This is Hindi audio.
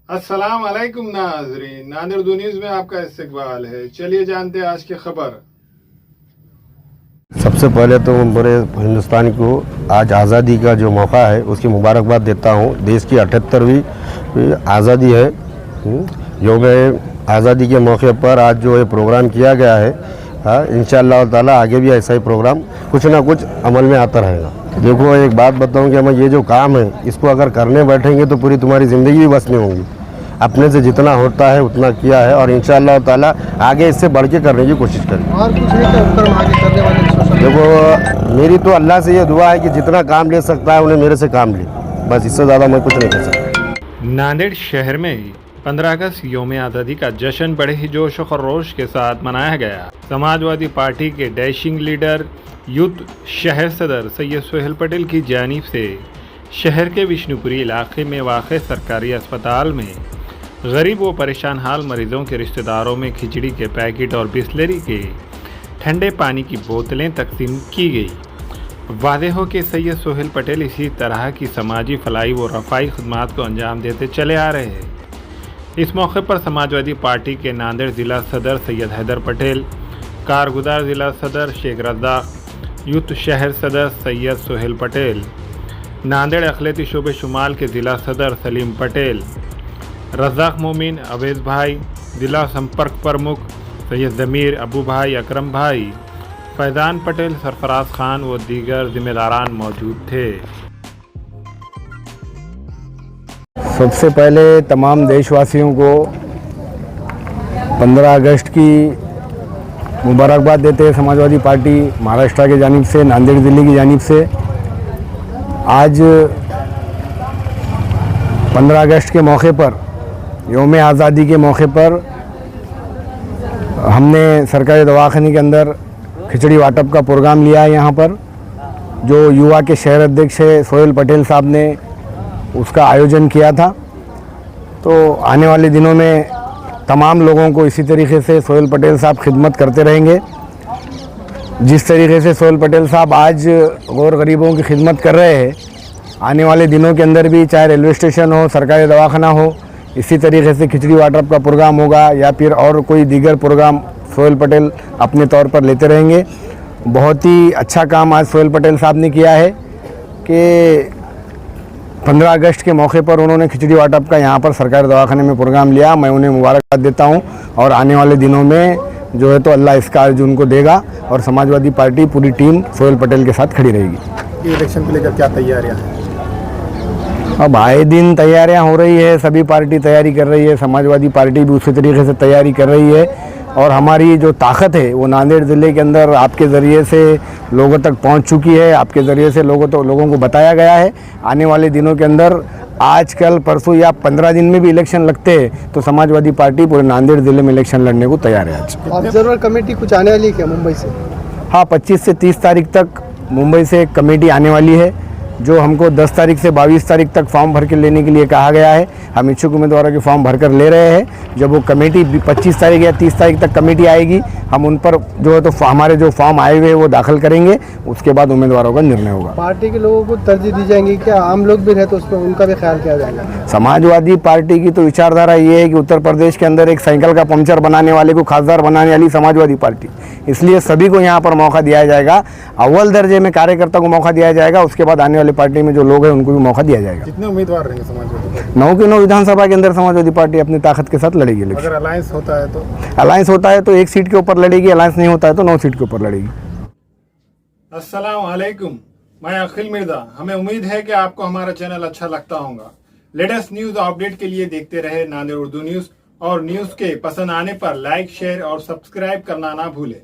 अस्सलाम वालेकुम नाज़रीन, नादिर उर्दू न्यूज़ में आपका इस्तकबाल है। चलिए जानते हैं आज की खबर। सबसे पहले तो पूरे हिंदुस्तान को आज आज़ादी का जो मौका है उसकी मुबारकबाद देता हूँ। देश की 78वीं आज़ादी है। योग आज़ादी के मौके पर आज जो ये प्रोग्राम किया गया है, इंशाअल्लाह ताला आगे भी ऐसा ही प्रोग्राम कुछ ना कुछ अमल में आता रहेगा। देखो, एक बात बताऊं कि हमें ये जो काम है इसको अगर करने बैठेंगे तो पूरी तुम्हारी ज़िंदगी भी बस नहीं होंगी। अपने से जितना होता है उतना किया है और इंशाअल्लाह ताला आगे इससे बढ़ के करने की कोशिश करें। और कुछ नहीं तो ऊपर आगे करने वाले। देखो, मेरी तो अल्लाह से ये दुआ है कि जितना काम ले सकता है उन्हें मेरे से काम ले, बस इससे ज़्यादा मैं कुछ नहीं कर सकता। नांदेड़ शहर में 15 अगस्त यौम आज़ादी का जश्न बड़े ही जोश और खरोश के साथ मनाया गया। समाजवादी पार्टी के डैशिंग लीडर यूथ शहर सदर सैयद सोहेल पटेल की जानिब से शहर के विष्णुपुरी इलाके में वाक़ सरकारी अस्पताल में गरीब व परेशान हाल मरीजों के रिश्तेदारों में खिचड़ी के पैकेट और बिस्लरी के ठंडे पानी की बोतलें तकसीम की गई। वाज़ेह हो कि सैयद सोहेल पटेल इसी तरह की समाजी फलाई व रफ़ाई खिदमात को अंजाम देते चले आ रहे हैं। इस मौके पर समाजवादी पार्टी के नांदेड़ ज़िला सदर सैयद हैदर पटेल, कारगुजार ज़िला सदर शेख रज़ाक, यूथ शहर सदर सैयद सोहेल पटेल, नांदेड़ अक़लियती शोबे शुमाल के ज़िला सदर सलीम पटेल, रज़ाक मोमिन, अवैज़ भाई, ज़िला संपर्क प्रमुख सैयद ज़मीर, अबू भाई, अकरम भाई, फैज़ान पटेल, सरफराज खान व दीगर ज़िम्मेदारान मौजूद थे। सबसे पहले तमाम देशवासियों को 15 अगस्त की मुबारकबाद देते हैं समाजवादी पार्टी महाराष्ट्र की जानिब से, नांदेड़ ज़िले की जानिब से। आज 15 अगस्त के मौके पर, यौम आज़ादी के मौके पर हमने सरकारी दवाखाने के अंदर खिचड़ी वाटप का प्रोग्राम लिया है। यहाँ पर जो युवा के शहर अध्यक्ष है सोहेल पटेल साहब ने उसका आयोजन किया था। तो आने वाले दिनों में तमाम लोगों को इसी तरीके से सोहेल पटेल साहब खिदमत करते रहेंगे। जिस तरीके से सोहेल पटेल साहब आज गौर गरीबों की खिदमत कर रहे हैं, आने वाले दिनों के अंदर भी चाहे रेलवे स्टेशन हो, सरकारी दवाखाना हो, इसी तरीके से खिचड़ी वाटप का प्रोग्राम होगा या फिर और कोई दीगर प्रोग्राम सोहेल पटेल अपने तौर पर लेते रहेंगे। बहुत ही अच्छा काम आज सोहेल पटेल साहब ने किया है कि 15 अगस्त के मौके पर उन्होंने खिचड़ी वाटप का यहाँ पर सरकारी दवाखाने में प्रोग्राम लिया। मैं उन्हें मुबारकबाद देता हूँ और आने वाले दिनों में जो है तो अल्लाह इसका अर्ज उनको देगा और समाजवादी पार्टी पूरी टीम सोहेल पटेल के साथ खड़ी रहेगी। इलेक्शन को लेकर क्या तैयारियां हैं? अब आए दिन तैयारियां हो रही है, सभी पार्टी तैयारी कर रही है, समाजवादी पार्टी भी उसी तरीके से तैयारी कर रही है और हमारी जो ताकत है वो नांदेड़ ज़िले के अंदर आपके ज़रिए से लोगों तक पहुंच चुकी है। आपके ज़रिए से लोगों को बताया गया है। आने वाले दिनों के अंदर आज कल परसों या 15 दिन में भी इलेक्शन लगते हैं तो समाजवादी पार्टी पूरे नांदेड़ ज़िले में इलेक्शन लड़ने को तैयार है। आज ऑब्जर्वर कमेटी कुछ आने वाली है क्या मुंबई से? हाँ, 25 से 30 तारीख तक मुंबई से एक कमेटी आने वाली है जो हमको 10 तारीख से 22 तारीख तक फॉर्म भर के लेने के लिए कहा गया है। हम इच्छुक उम्मीदवारों के फॉर्म भर कर ले रहे हैं। जब वो कमेटी 25 तारीख या 30 तारीख तक कमेटी आएगी, हम उन पर जो है तो हमारे जो फॉर्म आए हुए हैं वो दाखिल करेंगे। उसके बाद उम्मीदवारों का निर्णय होगा। पार्टी के लोगों को तरजीह दी जाएंगी क्या? आम लोग भी रहे तो उस पर उनका भी ख्याल किया जाएगा? समाजवादी पार्टी की तो विचारधारा ये है कि उत्तर प्रदेश के अंदर एक साइकिल का पंचर बनाने वाले को खासदार बनाने वाली समाजवादी पार्टी, इसलिए सभी को यहाँ पर मौका दिया जाएगा। अव्वल दर्जे में कार्यकर्ता को मौका दिया जाएगा, उसके बाद आने वाली पार्टी में जो लोग हैं उनको भी मौका दिया जाएगा। कितने उम्मीदवार रहेंगे समाजवादी पार्टी? 9 के 9 विधानसभा के अंदर समाजवादी पार्टी अपनी ताकत के साथ लड़ेगी। अगर अलायंस होता है तो? अलायंस होता है तो 1 सीट के ऊपर लड़ेगी, अलायंस नहीं होता है तो 9 सीट के ऊपर लड़ेगी। अस्सलाम वालेकुम, मैं अखिल मिर्जा। हमें उम्मीद है कि आपको हमारा चैनल अच्छा लगता होगा। लेटेस्ट न्यूज़ अपडेट के लिए देखते रहे नांदेड़ उर्दू न्यूज़ और न्यूज़ के पसंद आने पर लाइक, शेयर और सब्सक्राइब करना ना भूलें।